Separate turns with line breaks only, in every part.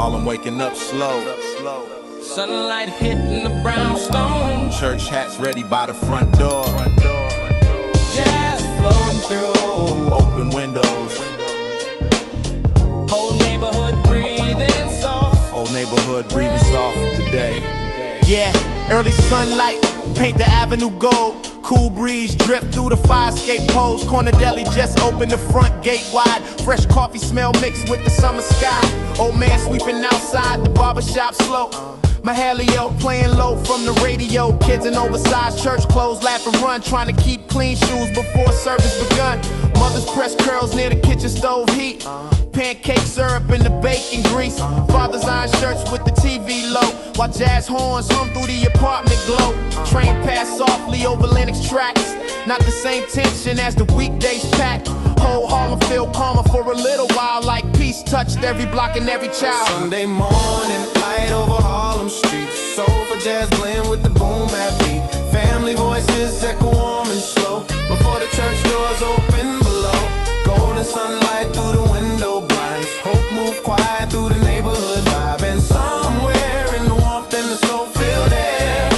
Harlem waking up slow.
Sunlight hitting the brownstone.
Church hats ready by the front door.
Jazz flowing through.
Open windows.
Whole neighborhood breathing soft.
Whole neighborhood breathing soft today.
Yeah, early sunlight, paint the avenue gold. Cool breeze drip through the fire escape poles. Corner deli just opened the front gate wide. Fresh coffee smell mixed with the summer sky. Old man sweeping outside, the barbershop slow. Mahalio playing low from the radio. Kids in oversized church clothes laugh and run, trying to keep clean shoes before service begun. Mothers press curls near the kitchen stove heat. Pancake syrup in the bacon grease. Fathers iron shirts with the TV low, while jazz horns hum through the apartment glow. Train pass softly over Lennox tracks. Not the same tension as the weekdays pack. Whole Harlem feel calmer for a little while, like peace touched every block and every child.
Sunday morning, light over Harlem streets. Soulful jazz blend with the boom bap beat. Family voices echo warm and slow before the church doors open below. Golden sunlight through the window blinds. Hope move quiet through the neighborhood vibe. And somewhere in the warmth and the slow filled air,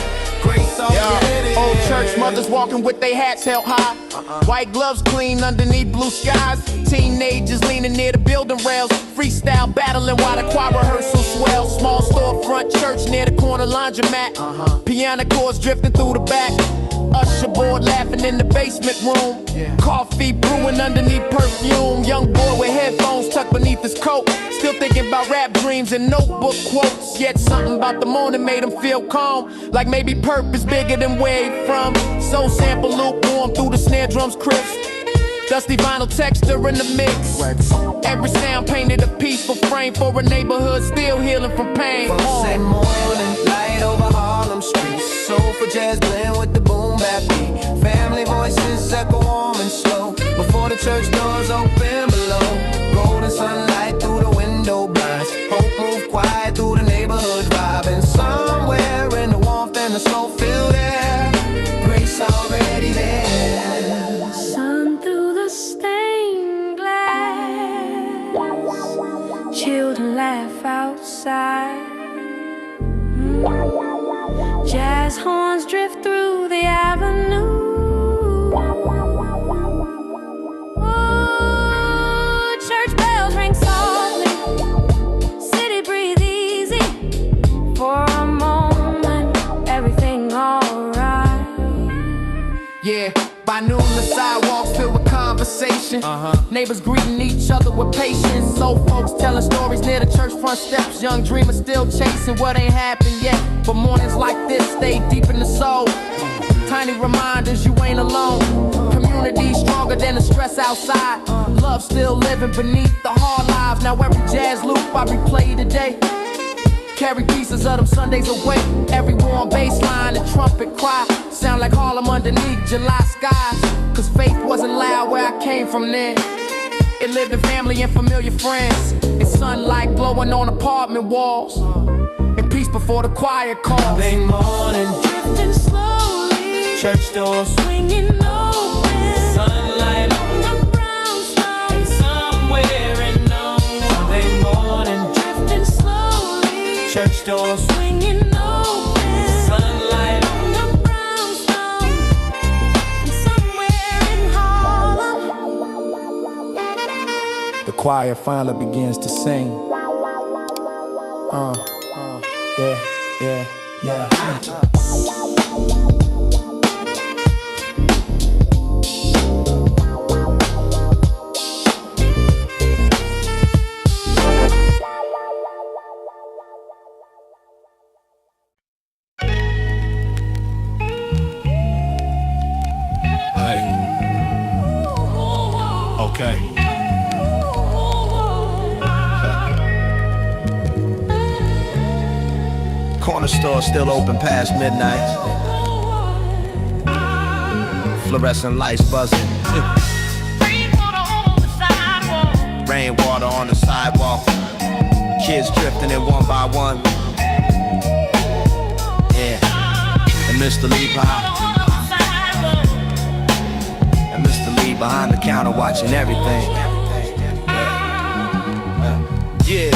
grace already.
Old church mothers walking with their hats held high. White gloves clean underneath blue skies. Teenagers leaning near the building rails. Freestyle battling while the choir rehearsal swells. Small storefront church near the corner laundromat. Piano chords drifting through the back. Usher board laughing in the basement room. Coffee brewing underneath perfume. Young boy with headphones tucked beneath his coat. Still thinking about rap dreams and notebook quotes. Yet something about the morning made him feel calm. Like maybe purpose bigger than where he from. Soul sample lukewarm through the snare drums crisp. Dusty vinyl texture in the mix. Every sound painted a peaceful frame for a neighborhood still healing from pain.
Sunday morning, light over Harlem streets. Soulful jazz blend with the boom bap beat. Family voices echo warm and slow before the church doors open below. Golden sunlight through the window blinds. Hope move quiet through the neighborhood vibe. And somewhere in the warmth and the slow filled air, grace already there.
Sun through the stained glass. Children laugh outside. Jazz horns drift through the avenue. Ooh, church bells ring softly. City breathe easy. For a moment, everything alright.
Yeah, by noon the sidewalks filled with conversation. Neighbors greeting each other with patience. Old folks telling stories near the church front steps. Young dreamers still chasing what ain't happened yet. But mornings like this stay deep in the soul. Tiny reminders you ain't alone. Community stronger than the stress outside. Love still living beneath the hard lives. Now every jazz loop I replay today. Carry pieces of them Sundays away. Every warm bass line and trumpet cry sound like Harlem underneath July skies. Cause faith wasn't loud where I came from then. It lived in family and familiar friends. It's sunlight glowing on apartment walls. And peace before the choir calls.
Sunday morning,
Drifting slowly.
church doors
Swinging open.
Sunlight
On the brownstone.
somewhere in no.
Sunday morning,
Drifting slowly.
church doors
Swinging open.
Sunlight
On the brownstone. And somewhere in Harlem.
The choir finally begins to sing. Yeah.
Okay.
corner store still open past midnight. Fluorescent lights buzzing. Rainwater on the sidewalk. Kids drifting in one by one. Yeah. And Mr. Lee behind the counter watching everything. Yeah.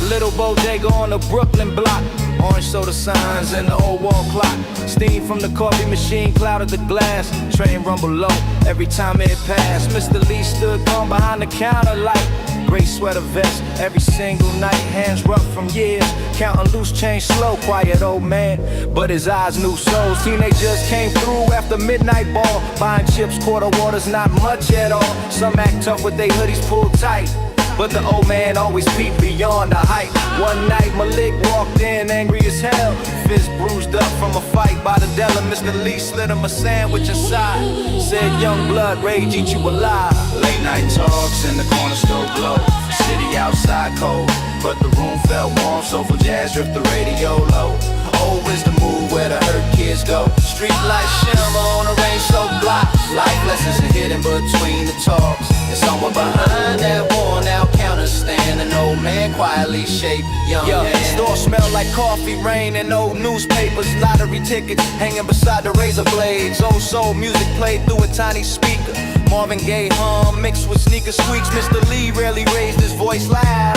Little bodega on the Brooklyn block. Orange soda signs and the old wall clock. Steam from the coffee machine clouded the glass. Train rumble low every time it passed. Mr. Lee stood calm behind the counter like gray sweater vest every single night. Hands rough from years, counting loose change slow. Quiet old man, but his eyes knew souls. Teenagers came through after midnight ball, buying chips, quarter waters, not much at all. Some act tough with their hoodies pulled tight, but the old man always peeped beyond the height. One night Malik walked in angry as hell, fist bruised up from a fight by the deli. Mr. Lee slid him a sandwich inside, said young blood rage eat you alive. Late night talks in the corner store glow. City outside cold, but the room felt warm. Soulful jazz drift the radio low. Oh, is the move where the hurt kids go. Street lights shimmer on a rain-soaked block. Life lessons are hidden between the talks. And somewhere behind that worn-out counter stand, an old man quietly shaped young man. Store smelled like coffee, rain, and old newspapers. Lottery tickets hanging beside the razor blades. Old soul music played through a tiny speaker. Marvin Gaye hum mixed with sneaker squeaks. Mr. Lee rarely raised his voice loud.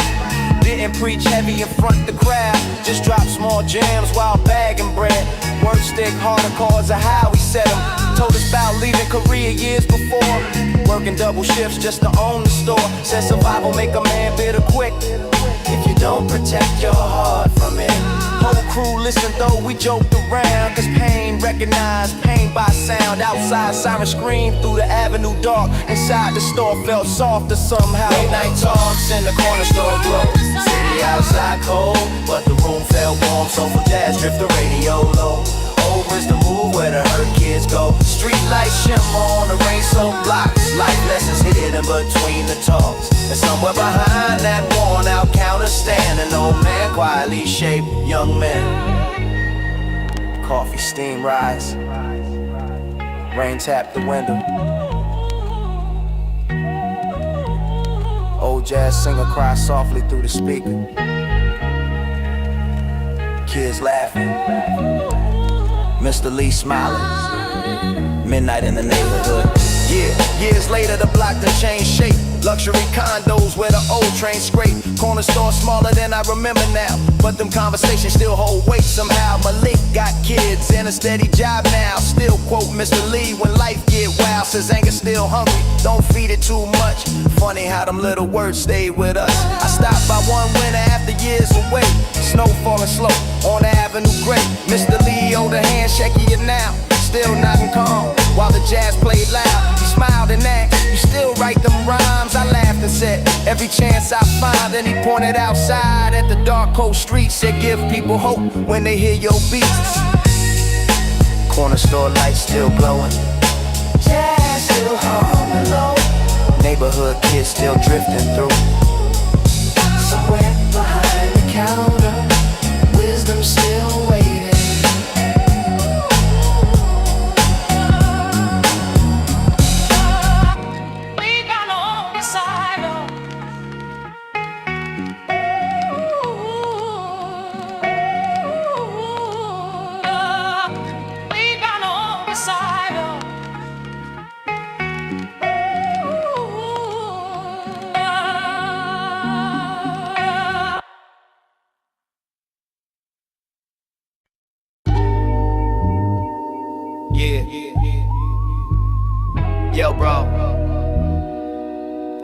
Didn't preach heavy in front the crowd. Just dropped small jams while bagging bread. Word stick, harder chords of how he said them. Told us about leaving Korea years before, working double shifts just to own the store. Said survival make a man bitter quick if you don't protect your heart from it. Whole crew listened though we joked around, cause pain recognized pain by sound. Outside siren screamed through the avenue dark. Inside the store felt softer somehow. Late night talks in the corner store glow. City outside cold, but the room felt warm. Soulful jazz drift the radio low. Over is the move where the hurt kids go. Street lights shimmer on the rain-soaked blocks. Life lessons hidden between the talks. And somewhere behind that worn-out counter stand, an old man quietly shaped young men. Coffee steam rise. Rain tapped the window. Old jazz singer cries softly through the speaker. Kids laughing. Mr. Lee smiling. Midnight in the neighborhood. Yeah, years later the block done changed shape. Luxury condos where the old train scrape. Corner store smaller than I remember now, but them conversations still hold weight somehow. Malik got kids and a steady job now. Still quote Mr. Lee when life get wild. Says anger still hungry, don't feed it too much. Funny how them little words stayed with us. I stopped by one winter after years away. Snow falling slow on the Avenue Great. Mr. Lee hold a hand shakier now, still nodding calm while the jazz played loud. He smiled and asked, you still write them rhymes? I laughed and said, every chance I find. Then he pointed outside at the dark cold streets, said give people hope when they hear your beats. Corner store lights still glowing, jazz still humming low. Neighborhood kids still drifting through. Somewhere behind the counter, wisdom still waiting. Yo, bro.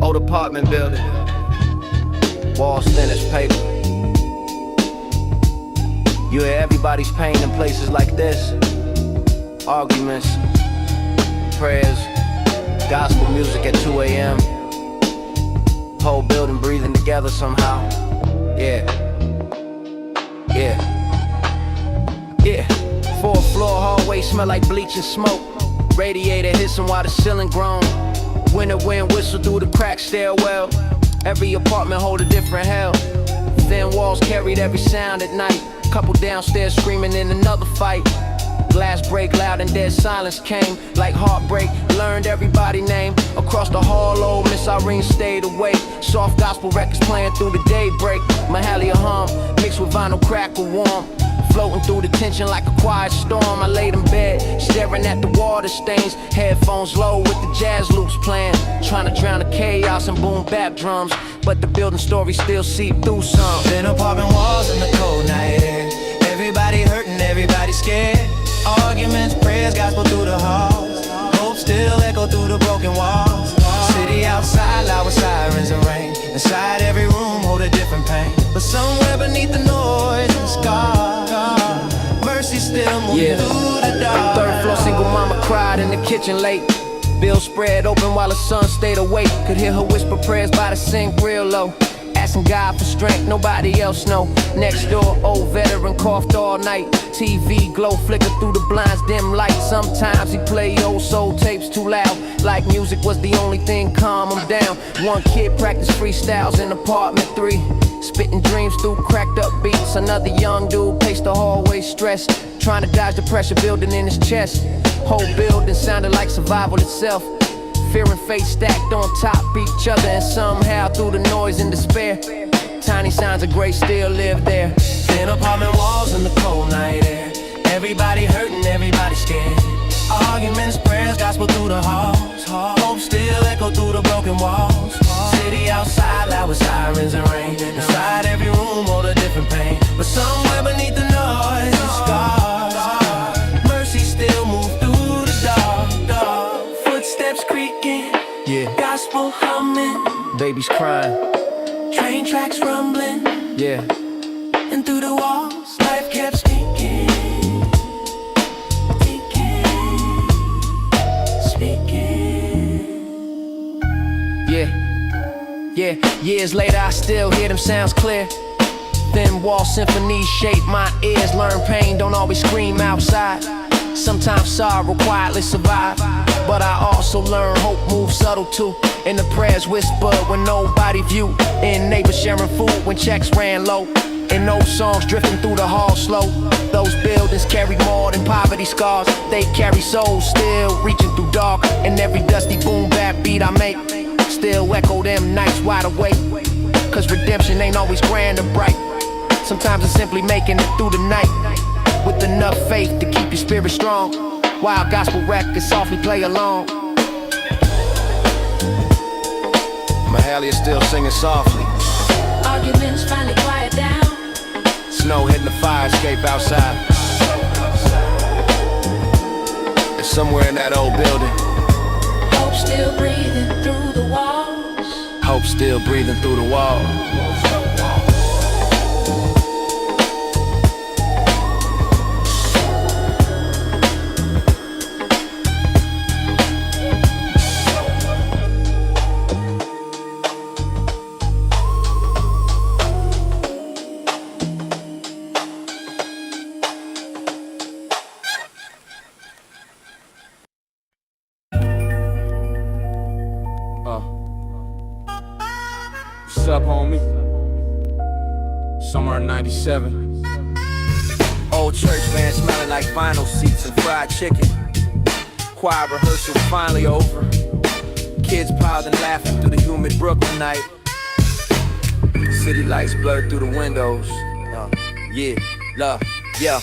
Old apartment building. Walls thin as paper. You hear everybody's pain in places like this. Arguments, prayers, gospel music at 2 a.m. Whole building breathing together somehow. Yeah. Fourth floor hallway smell like bleach and smoke. Radiator hissing while the ceiling groan. Winter wind whistle through the cracked stairwell. Every apartment hold a different hell. Thin walls carried every sound at night. Couple downstairs screaming in another fight. Glass break loud and dead silence came. Like heartbreak, learned everybody's name. Across the hall, old Miss Irene stayed awake. Soft gospel records playing through the daybreak. Mahalia hum, mixed with vinyl crackle warm.
floating through the tension like a quiet storm. I laid in bed, staring at the water stains, headphones low with the jazz loops playing, trying to drown the chaos in boom bap drums, but the building stories still seep through some.
Thin apartment walls in the cold night air. Everybody hurting, everybody scared. Arguments, prayers, gospel through the halls. Hope still echo through the broken walls. City outside, loud with sirens and rain. Inside every room, hold a different pain. But somewhere beneath the noise and scars, mercy still moving through the dark.
Third floor, single mama cried in the kitchen late. Bill spread open while the sun stayed awake. Could hear her whisper prayers by the sink real low, asking God for strength, nobody else know. Next door, old veteran coughed all night. TV glow flicker through the blinds, dim light. Sometimes he play old soul tapes too loud, like music was the only thing calm him down. One kid practiced freestyles in apartment 3, spitting dreams through cracked up beats. Another young dude paced the hallway stressed, trying to dodge the pressure building in his chest. Whole building sounded like survival itself. Fear and faith stacked on top each other, and somehow through the noise and despair, tiny signs of grace still live there.
Thin apartment walls in the cold night air. Everybody hurting, everybody scared. Arguments, prayers, gospel through the halls. Hope still echo through the broken walls. City outside, loud with sirens and rain. Inside every room, hold a different pain. But somewhere beneath the noise and scars, mercy still moves through the dark. Footsteps creaking, gospel humming,
Babies crying,
train tracks rumbling,
yeah.
and through the walls, life kept speaking, speaking.
Yeah, years later I still hear them sounds clear. Thin wall symphonies shape my ears. Learn pain, don't always scream outside. Sometimes sorrow quietly survive, but I also learn hope moves subtle too. And the prayers whispered when nobody viewed, and neighbors sharing food when checks ran low, and old songs drifting through the hall slow. Those buildings carry more than poverty scars. They carry souls still reaching through dark, and every dusty boom bap beat I make still echo them nights wide awake. Cause redemption ain't always grand or bright. Sometimes it's simply making it through the night with enough faith to keep your spirit strong, while gospel records softly play along. Mahalia still singing softly.
Arguments finally quiet down.
Snow hitting the fire escape outside. And somewhere in that old building,
Hope still breathing through the walls.
hope still breathing through the wall.
What's up, homie? Summer of '97.
Old church van smelling like vinyl seats and fried chicken. Choir rehearsal finally over. Kids piled and laughing through the humid Brooklyn night. City lights blurred through the windows. Yeah, love, yeah.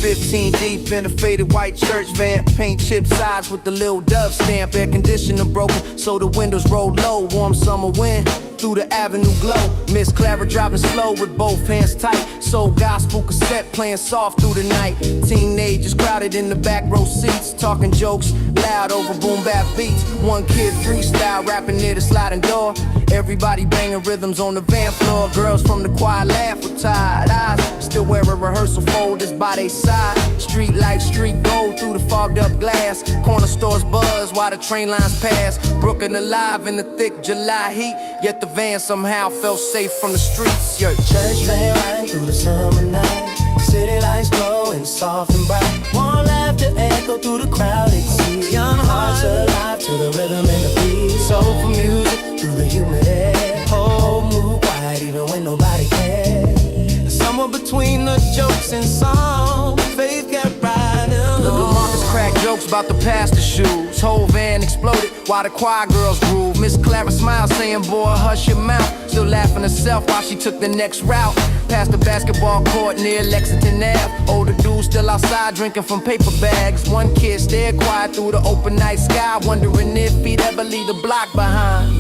15 deep in a faded white church van. Paint chip sides with the Lil Dove stamp. Air conditioner broken, so the windows roll low. Warm summer wind through the avenue glow. Miss Clara driving slow with both hands tight. Soul gospel cassette playing soft through the night. Teenagers crowded in the back row seats, talking jokes loud over BoomBap beats. One kid freestyle rapping near the sliding door. Everybody banging rhythms on the van floor. Girls from the choir laugh with tired eyes, still wearing rehearsal folders by their side. Street lights streak gold through the fogged up glass. Corner stores buzz while the train lines pass. Brooklyn alive in the thick July heat, yet the van somehow felt safe from the streets. Your
Church van riding through the summer night. City lights glowing soft and bright. Warm laughter echo through the crowded seats. Young hearts alive to the rhythm and the beat. Soulful music through the humid air. Hope move quiet even when nobody cares. Somewhere between the jokes and song, faith kept riding
Little Marcus cracked jokes about the pastor's shoes. Whole van exploded while the choir girls groove. Miss Clara smiled saying, boy, hush your mouth. Still laughing herself while she took the next route. past the basketball court near Lexington Ave. Older dudes still outside drinking from paper bags. One kid stared quiet through the open night sky, wondering if he'd ever leave the block behind.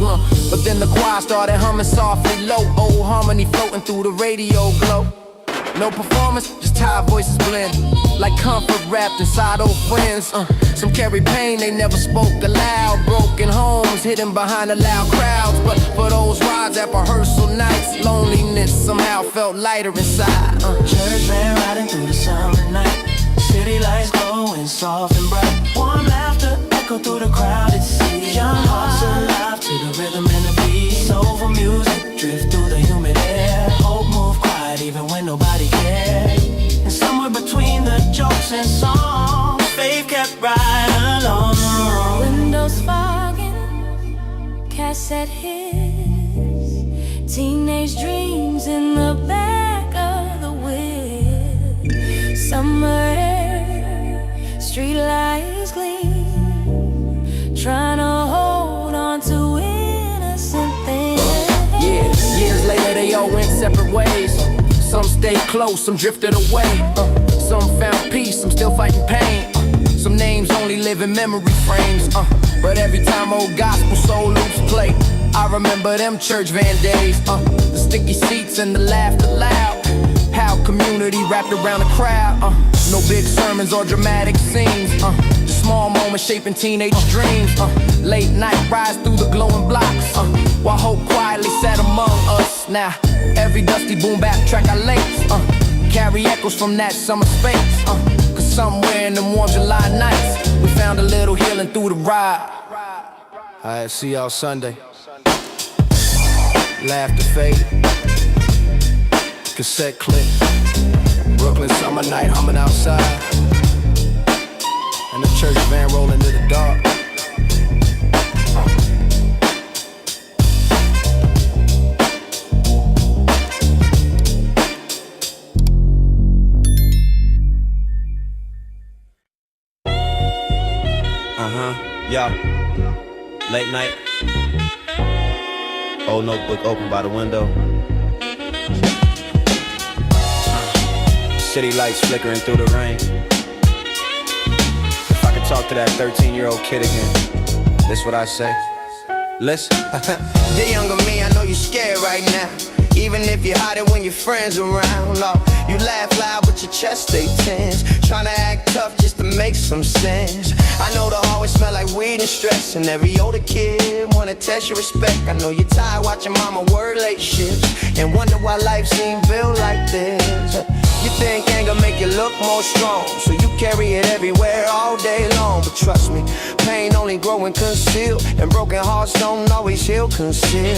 But then the choir started humming softly low, old harmony floating through the radio glow. No performance, just how voices blend, like comfort wrapped inside old friends. Some carry pain, they never spoke aloud. Broken homes hidden behind the loud crowds. But for those rides at rehearsal nights, loneliness somehow felt lighter inside.
Church band riding through the summer night, city lights glowing soft and bright. Warm laughter echo through the crowded city. Young hearts alive to the rhythm and the beat. Soulful music drift through the humid air. Hope move quiet even when nobody cared. And somewhere between the jokes and songs, faith kept right along.
Windows fogging, cassette hits, teenage dreams in the back of the whip. Summer air, street lights gleam, trying to hold on to innocent things.
Yeah, years later they all went separate ways. Some stayed close, some drifted away. Some found peace, some still fighting pain. Some names only live in memory frames. But every time old gospel soul loops play, I remember them church van days. The sticky seats and the laughter loud. How community wrapped around the crowd. No big sermons or dramatic scenes. Just small moments shaping teenage dreams. Late night rides through the glowing blocks. While hope quietly sat among us. Now every dusty boom bap track I lace carry echoes from that summer space. Cause somewhere in them warm July nights, we found a little healing through the ride. Alright, see y'all Sunday. Laughter faded, cassette clip, Brooklyn summer night humming outside, and the church van rolling to the dark.
Yeah, late night, old notebook open by the window, city lights flickering through the rain. If I could talk to that 13-year-old kid again, this what I say. Listen.
Dear younger me, I know you're scared right now. Even if you hide it when your friends around. No, you laugh loud but your chest stay tense, trying to act tough just to make some sense. I know the hallway smell like weed and stress, and every older kid wanna test your respect. I know you're tired watching mama work late shifts and wonder why life seems built like this. You think anger make you look more strong, so you carry it everywhere all day long. But trust me, pain only grow and conceal, and broken hearts don't always heal conceal.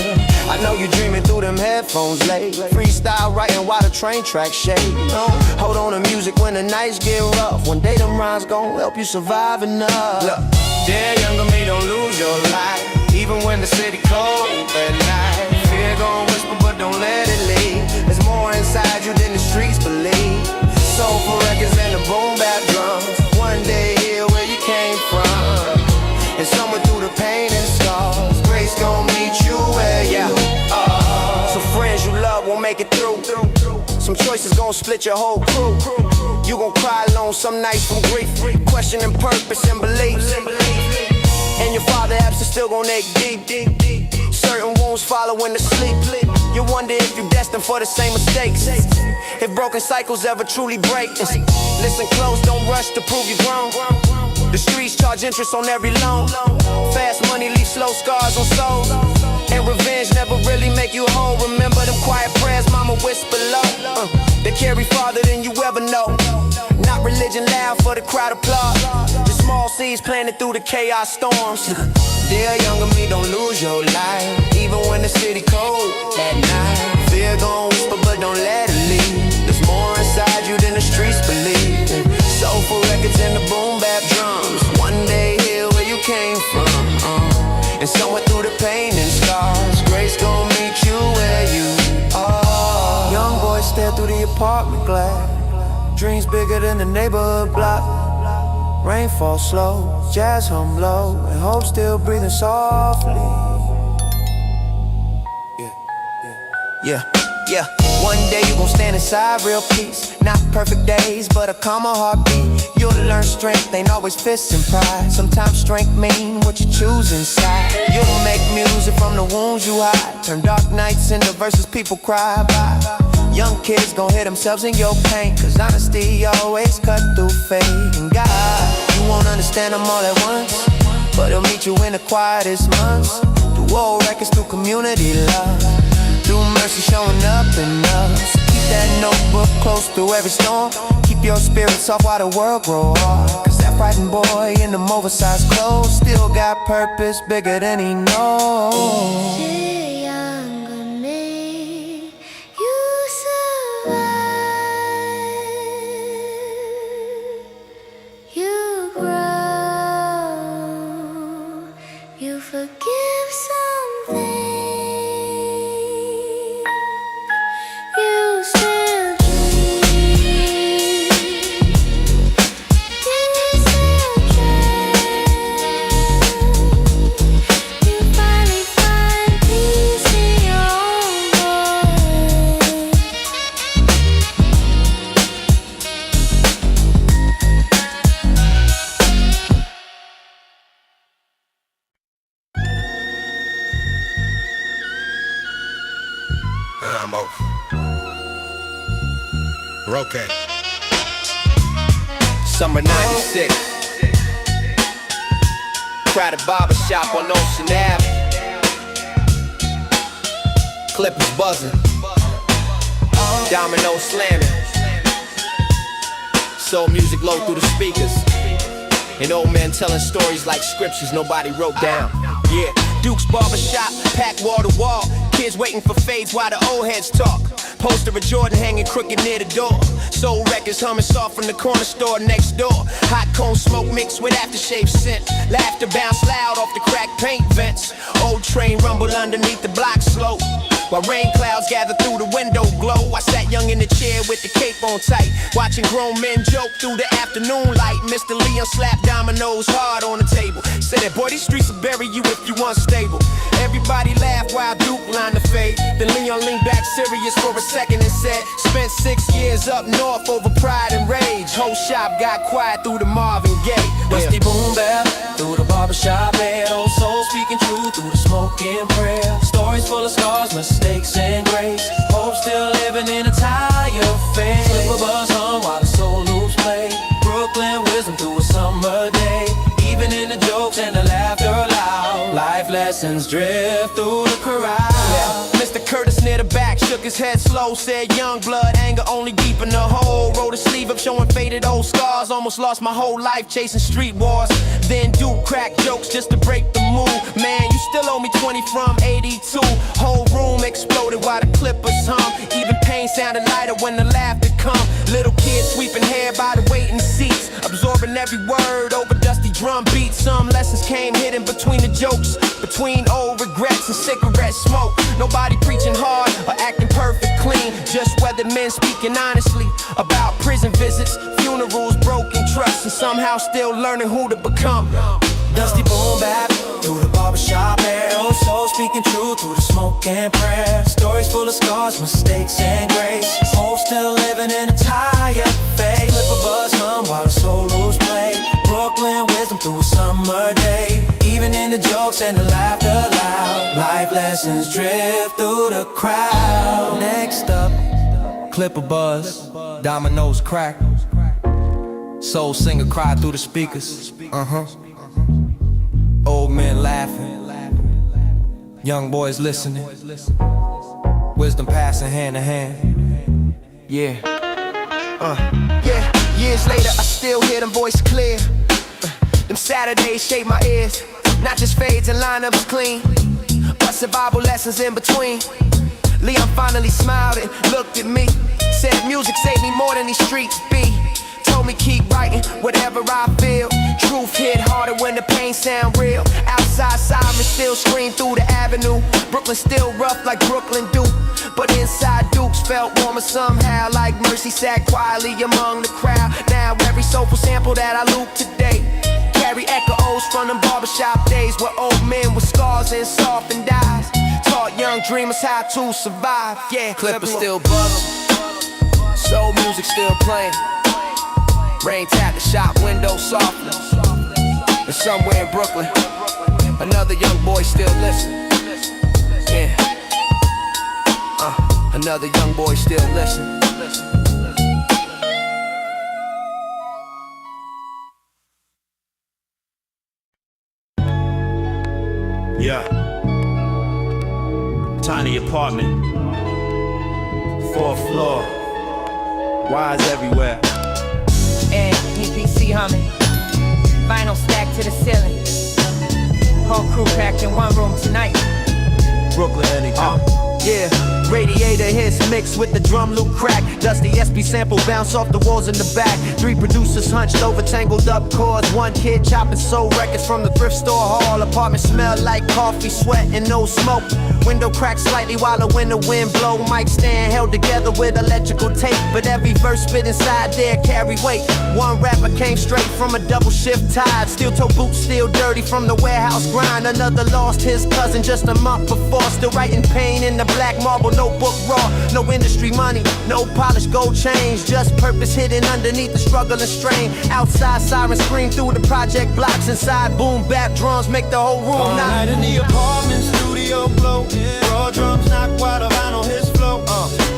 I know you dreaming through them headphones late, freestyle writing while the train tracks shake. No, hold on to music when the nights get rough. One day them rhymes gon' help you survive enough. Look, dear younger me, don't lose your life, even when the city cold at night. Fear gon' whisper but don't let it leave. There's more inside you than the streets believe. Soulful records and the boom bap drums, one day here where you came from, and somewhere through the pain and scars, grace gon' meet you where you are. So friends you love won't make it through. Some choices gon' split your whole crew. You gon' cry alone some nights from grief, questioning purpose and beliefs. And your father absence still gon' ache deep. Certain wounds following the sleep. You wonder if you're destined for the same mistakes, if broken cycles ever truly break. Listen close, don't rush to prove you're grown. The streets charge interest on every loan. Fast money leaves slow scars on souls, and revenge never really make you whole. Remember them quiet prayers mama whisper low, they carry farther than you ever know. Not religion loud for the crowd applaud, just small seeds planted through the chaos storms. Dear younger me, don't lose your life, even when the city cold at night. Fear gon' whisper but don't let it leave. There's more inside you than the streets believe. Soulful records and the boom bap drums, one day here where you came from, and somewhere through the pain and scars, grace gon' meet you where you are. Young boy stare through the apartment glass, dreams bigger than the neighborhood block. Rain falls slow, jazz hum low, and hope still breathing softly. Yeah. One day you gon' stand inside real peace. Not perfect days, but a calmer heartbeat. You'll learn strength ain't always fists and pride. Sometimes strength mean what you choose inside. You'll make music from the wounds you hide. Turn dark nights into verses people cry by. Young kids gon' hear themselves in your pain, cause honesty always cut through fate. And God, you won't understand them all at once, but he'll meet you in the quietest months. Through old records, through community love, through mercy showing up in us. Keep that notebook close through every storm. Keep your spirits soft while the world grow hard. Cause that frightened boy in them oversized clothes still got purpose bigger than he knows.
Dear younger me, you survive. You grow. You forgive something. You still dream. You still dream. You finally find peace in your own voice.
I'm off. Rotate. Summer 96. Crowded barbershop on Ocean Ave. Clippers buzzing. Domino slamming. Soul music low through the speakers. And old men telling stories like scriptures nobody wrote down. Yeah, Duke's barbershop, packed wall to wall. Kids waiting for fades while the old heads talk. Poster of Jordan hanging crooked near the door. Soul records humming soft from the corner store next door. Hot cone smoke mixed with aftershave scent. Laughter bounce loud off the cracked paint vents. Old train rumble underneath the block slope. While rain clouds gather through the window glow, I sat young in the chair with the cape on tight, watching grown men joke through the afternoon light. Mr. Leon slapped dominoes hard on the table. Said that boy, these streets will bury you if you unstable. Everybody laughed while Duke lined the fade. Then Leon leaned back serious for a second and said, spent 6 years up north over pride and rage. Whole shop got quiet through the Marvin Gaye.
Rusty boom bap through the barbershop, man. Old soul speaking truth through the smoke and prayer. Stories full of scars, mistakes and grace. Hope still living in a tired face. Slip a buzz hum while the soul loops play. Brooklyn wisdom through a summer day. Even in the jokes and the laughter loud. Life lessons drift through the crowd.
Yeah. Mr. Curtis near the back shook his head slow. Said young blood, anger only deep in the hole. Rolled a sleeve up showing faded old scars. Almost lost my whole life chasing street wars. Then Duke crack jokes just to break the mood. Man, you still owe me 20 from 82. Whole room exploded while the clippers hum. Even pain sounded lighter when the laughter come. Little kids sweeping hair by the waiting seats, absorbing every word over dusty drum beats. Some lessons came hidden between the jokes, between old regrets and cigarette smoke. Nobody preaching hard or acting perfect clean, just weathered men speaking honestly about prison visits, funerals, broken trust, and somehow still learning who to become.
Dusty boom bap through the barbershop air. Old soul speaking truth through the smoke and prayer. Stories full of scars, mistakes and grace. Hope still living in a tired face. Flip a buzz hum while the soul loops play. Brooklyn wisdom through a summer day. Even in the jokes and the laughter loud. Life lessons drift through the crowd.
Next up, clip a buzz, dominoes crack. Soul singer cry through the speakers. Old men laughing, young boys listening. Wisdom passing hand to hand. Yeah.
Yeah, years later I still hear them voices clear. Them Saturdays shape my ears. Not just fades and lineups clean, but survival lessons in between. Leon finally smiled and looked at me. Said music saved me more than these streets be. Told me keep writing whatever I feel. Truth hit harder when the pain sound real. Outside sirens still scream through the avenue. Brooklyn still rough like Brooklyn do, but inside Dukes felt warmer somehow. Like mercy sat quietly among the crowd. Now every soulful sample that I loop today carry echoes from them barbershop days where old men with scars and softened eyes taught young
dreamers how to survive. Yeah, Clippers still buzzing, soul music still playing. Rain tap the shop window softly. And somewhere in Brooklyn, another young boy still listening. Yeah, another young boy still listening.
Yeah. Tiny apartment, 4th floor, wires everywhere.
And EPC humming, vinyl stacked to the ceiling. Whole crew packed in one room tonight.
Brooklyn anytime.
Yeah, radiator hits mixed with the drum loop crack. Dusty SB sample bounce off the walls in the back. 3 producers hunched over tangled up chords. 1 kid chopping soul records from the thrift store hall. Apartment smell like coffee, sweat, and no smoke. Window cracked slightly while the winter wind blow. Mic stand held together with electrical tape, but every verse spit inside there carry weight. 1 rapper came straight from a double shift tide. Steel toe boots still dirty from the warehouse grind. Another lost his cousin just a month before. Still writing pain in the black marble notebook raw. No industry money, no polished gold chains, just purpose hidden underneath the struggle and strain. Outside sirens scream through the project blocks. Inside boom bap drums make the whole room
All night in the apartment, studio glow. Raw drums knock while the vinyl hits flow.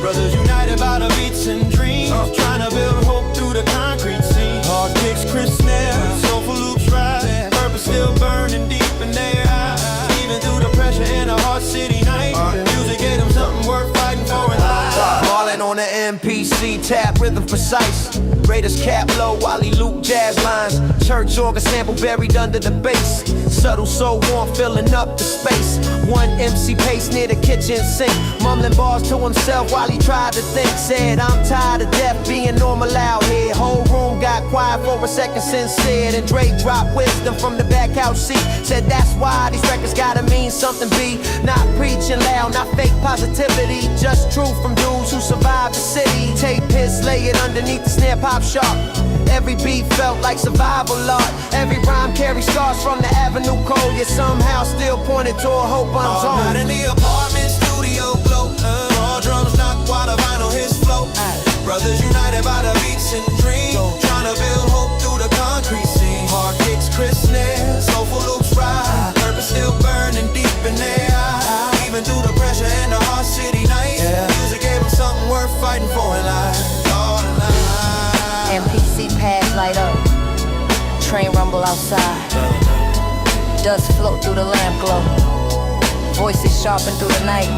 Brothers united by the beats and dreams. Trying to build hope through the concrete scene. Hard kicks, crisp snares, soulful loops rise. Purpose still burning deep in their eyes. Even through the pressure in a hard city night. Music gave them something worth fighting for in life.
Marlin on the MPC tap, rhythm precise. Raiders cap low while he loop jazz lines. Church organ sample buried under the bass. Subtle soul warm filling up the space. 1 MC pace near the kitchen sink. Mumbling bars to himself while he tried to think. Said I'm tired of death being normal out here. Whole room got quiet for a second, sincere. And Dre dropped wisdom from the back couch seat. Said that's why these records gotta mean something, B. Not preaching loud, not fake positivity. Just truth from dudes who survived the city. Tape hits, lay it underneath the snare pop sharp. Every beat felt like survival art. Every rhyme carries scars from the avenue code. Yet somehow still pointed to a hope
All
untold.
night in the apartment, studio glow. Raw drums knock while the vinyl hits flow. Brothers united by the beats and dreams. Trying to build hope through the concrete scene. Hard kicks, crisp snares, soulful loops rise. Purpose still burning deep in their eyes. Even through the pressure in the hard city night. Music gave them something worth fighting for in life. All night.
MPC pads light up, train rumble outside. Dust float through the lamp glow. Voices sharpen through the night.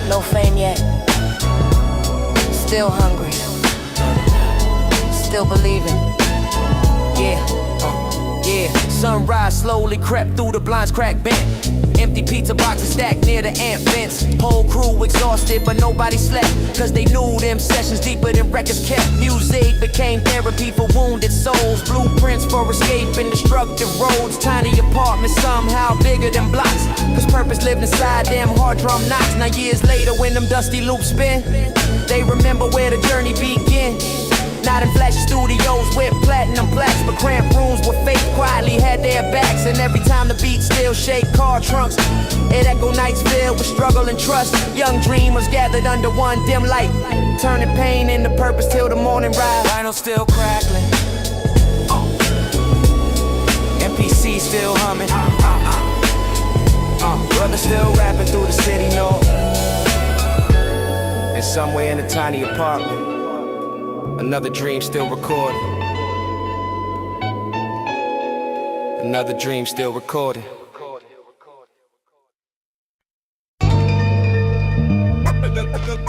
No fame yet. Still hungry. Still believing. Yeah.
Yeah, sunrise slowly crept through the blinds crack bent. Empty pizza boxes stacked near the amp vents. Whole crew exhausted, but nobody slept. Cause they knew them sessions deeper than records kept. Music became therapy for wounded souls. Blueprints for escaping destructive roads. Tiny apartments somehow bigger than blocks. Cause purpose lived inside them hard drum knocks. Now years later when them dusty loops spin, they remember where the journey began. Not in flashy studios with platinum plaques, but cramped rooms where faith quietly had their backs. And every time the beat still shake car trunks, it echo nights filled with struggle and trust. Young dreamers gathered under one dim light, turning pain into purpose till the morning rise. Vinyl still crackling, MPC still humming, brother still rapping through the city north. And somewhere in a tiny apartment, another dream still recorded. Another dream still recorded.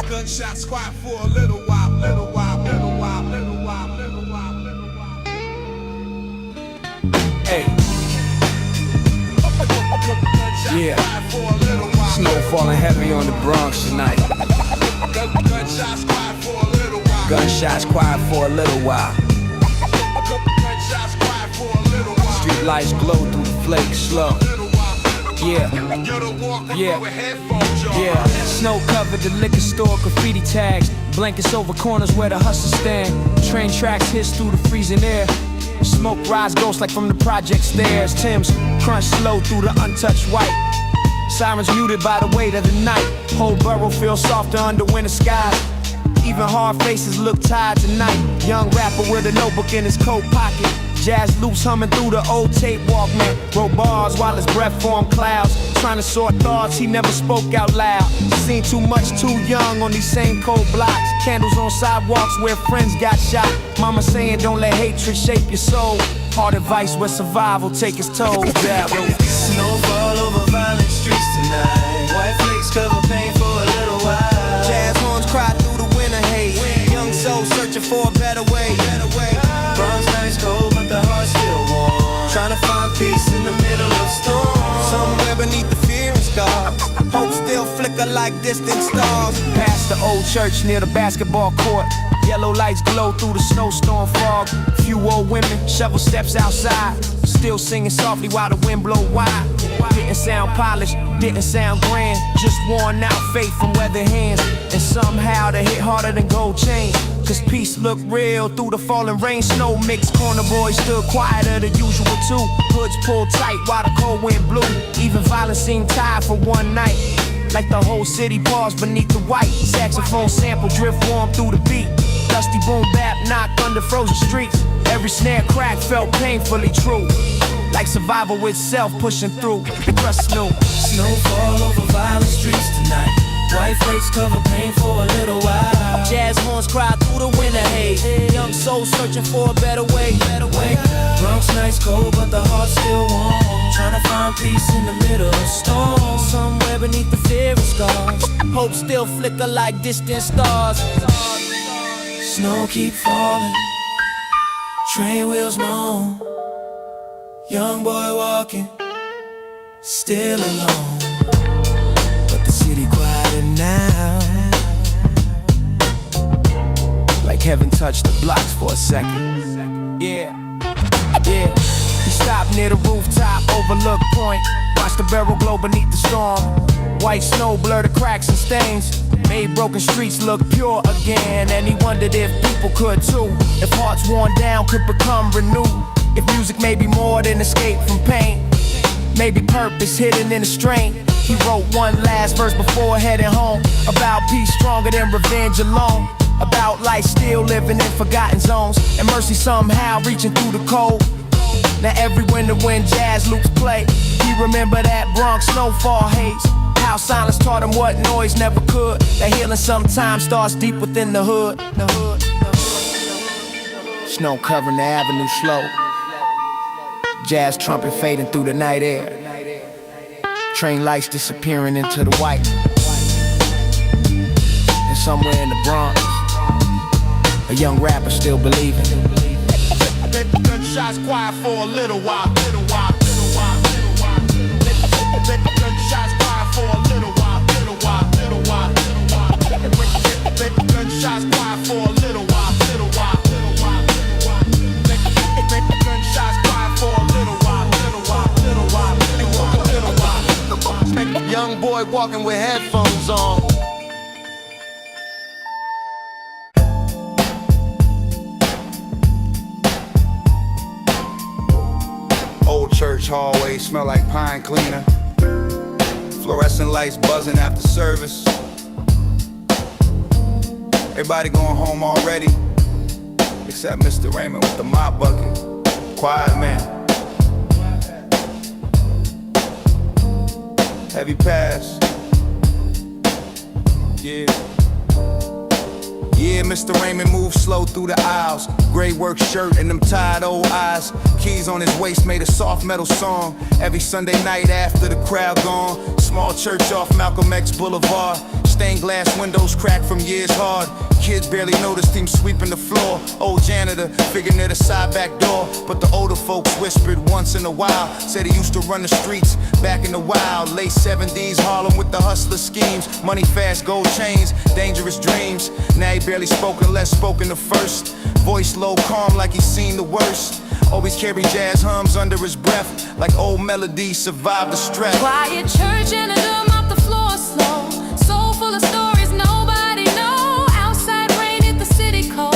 Gunshots quiet for a little while, little while, little while, little while, little while, little while.
Hey. Yeah. Snow falling heavy on the Bronx tonight.
Gunshots quiet for a little while.
Gunshots quiet for a little while.
Gunshots quiet for a little while.
Street lights glow through the flakes slow. Yeah. Yeah. Snow covered the liquor store, graffiti tags. Blankets over corners where the hustlers stand. Train tracks hiss through the freezing air. Smoke rise ghosts like from the project stairs. Tim's crunch slow through the untouched white. Sirens muted by the weight of the night. Whole borough feels softer under winter skies. Even hard faces look tired tonight. Young rapper with a notebook in his coat pocket. Jazz loops humming through the old tape Walkman. Wrote bars while his breath formed clouds. Trying to sort thoughts he never spoke out loud. Seen too much too young on these same cold blocks. Candles on sidewalks where friends got shot. Mama saying don't let hatred shape your soul. Hard advice where survival take its toll.
Snowfall over violent streets tonight. White flakes cover pain for a little while.
Jazz horns cry through the winter haze. Young souls searching for a better way.
Bronze nights cold, but the heart's still warm. Trying to find peace in the middle of storm.
Somewhere beneath the fear and scars, hope still flicker like distant stars.
Past the old church near the basketball court. Yellow lights glow through the snowstorm fog. Few old women shovel steps outside. Still singing softly while the wind blow wide. Didn't sound polished, didn't sound grand. Just worn out faith from weathered hands. And somehow they hit harder than gold chains. Cause peace looked real through the falling rain. Snow mixed, corner boys stood quieter than usual too. Hoods pulled tight while the cold wind blew. Even violence seemed tired for one night. Like the whole city paused beneath the white. Saxophone sample drift warm through the beat. Dusty boom bap knocked under frozen streets. Every snare crack felt painfully true. Like survival itself pushing through. Trust new.
Snowfall over violent streets tonight. White flakes cover pain for a little while.
Jazz horns cry through the winter haze. Young souls searching for a better way.
Bronx nights cold, but the heart's still warm. Trying to find peace in the middle of storm.
Somewhere beneath the fear and scars, hope still flicker like distant stars.
Snow keep falling, train wheels moan. Young boy walking, still alone. But the city quieter now.
Like heaven touched the blocks for a second. Yeah. He stopped near the rooftop, overlooked point. Watched the barrel glow beneath the storm. White snow blur the cracks and stains. Made broken streets look pure again. And he wondered if people could too. If hearts worn down could become renewed. If music may be more than escape from pain. Maybe purpose hidden in the strain. He wrote one last verse before heading home. About peace stronger than revenge alone. About life still living in forgotten zones. And mercy somehow reaching through the cold. Now every winter when jazz loops play, he remember that Bronx snowfall haze. How silence taught him what noise never could. That healing sometimes starts deep within the hood. Snow covering the avenue slow. Jazz trumpet fading through the night air. Train lights disappearing into the white. And somewhere in the Bronx, a young rapper still believing.
Gunshots quiet for a little while. Gunshots quiet for a little while. Gunshots quiet for a little while. Gunshots quiet for a little while.
Young boy walking with headphones on. Old church hallway smell like pine cleaner. Fluorescent lights buzzing after service. Everybody going home already, except Mr. Raymond with the mop bucket. Quiet man. Heavy pass. Yeah, Mr. Raymond moves slow through the aisles. Gray work shirt and them tired old eyes. Keys on his waist made a soft metal song. Every Sunday night after the crowd gone. Small church off Malcolm X Boulevard. Stained glass windows cracked from years hard. Kids barely noticed him sweeping the floor. Old janitor figured near the side back door. But the older folks whispered once in a while. Said he used to run the streets back in the wild. Late 70s Harlem with the hustler schemes. Money fast, gold chains, dangerous dreams. Now he barely spoke unless spoken the first. Voice low, calm like he's seen the worst. Always carry jazz hums under his breath. Like old melodies survive the stress.
Quiet church and a drum off the floor slow. So full of stories nobody know. Outside rain hit the city cold.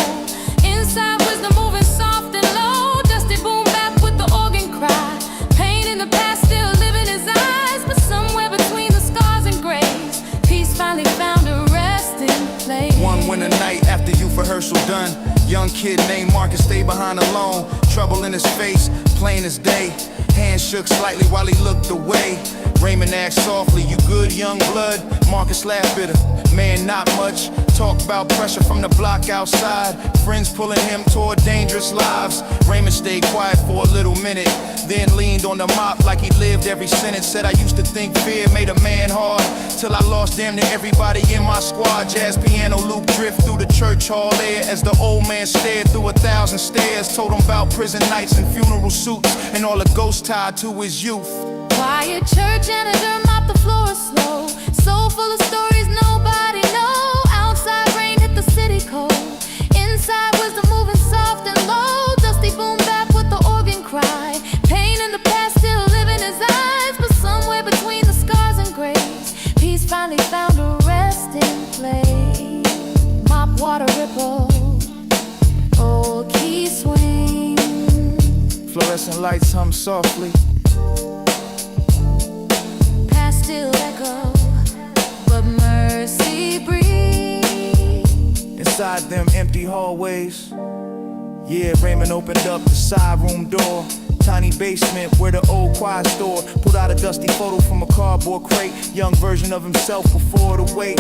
Inside wisdom moving soft and low. Dusty boom bap with the organ cry. Pain in the past still living his eyes. But somewhere between the
kid named Marcus stayed behind alone. Trouble in his face, plain as day. Hand shook slightly while he looked away. Raymond asked softly, "You good, young blood?" Marcus laughed bitter, "Man, not much." Talk about pressure from the block outside. Friends pulling him toward dangerous lives. Raymond stayed quiet for a little minute, then leaned on the mop like he lived every sentence. Said, "I used to think fear made a man hard, till I lost damn near everybody in my squad." Jazz piano loop drift through the church hall air as the old man stared through 1,000 stairs. Told him about prison nights and funeral suits and all the ghosts tied to his youth.
Quiet church janitor mop the floor slow. So full of stories nobody know. Outside rain hit the city cold. Inside wisdom moving soft and low. Dusty boom bap with the organ cry. Pain in the past still live in his eyes, but somewhere between the scars and graves, peace finally found a resting place. Mop water ripple, old key swing.
Fluorescent lights hum softly.
Still echo, but mercy breathe.
Inside them empty hallways, yeah, Raymond opened up the side room door. Tiny basement where the old choir store. Pulled out a dusty photo from a cardboard crate. Young version of himself before the wait.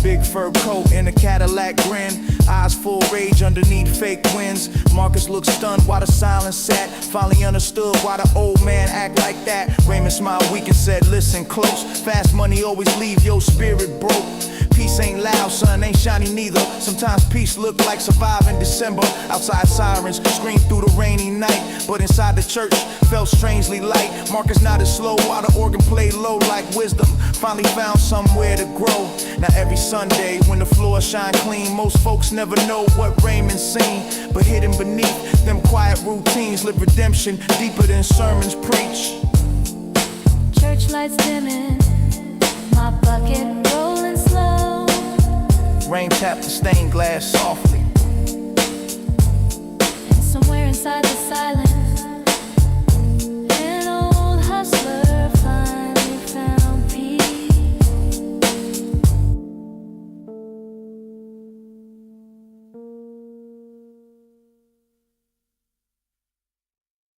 Big fur coat and a Cadillac grin. Eyes full rage underneath fake winds. Marcus looked stunned while the silence sat. Finally understood why the old man act like that. Raymond smiled weak and said, "Listen close. Fast money always leave your spirit broke. Peace ain't loud, son, ain't shiny neither. Sometimes peace look like surviving December. Outside sirens scream through the rainy night, but inside the church felt strangely light. Marcus nodded slow while the organ played low like wisdom. Finally found somewhere to grow. Now every Sunday when the floor shine clean, most folks never know what Raymond's seen, but hidden beneath them quiet routines live redemption deeper than sermons preach.
Church lights dimming, my bucket rolling slow.
Rain tapped the stained glass softly.
And somewhere inside the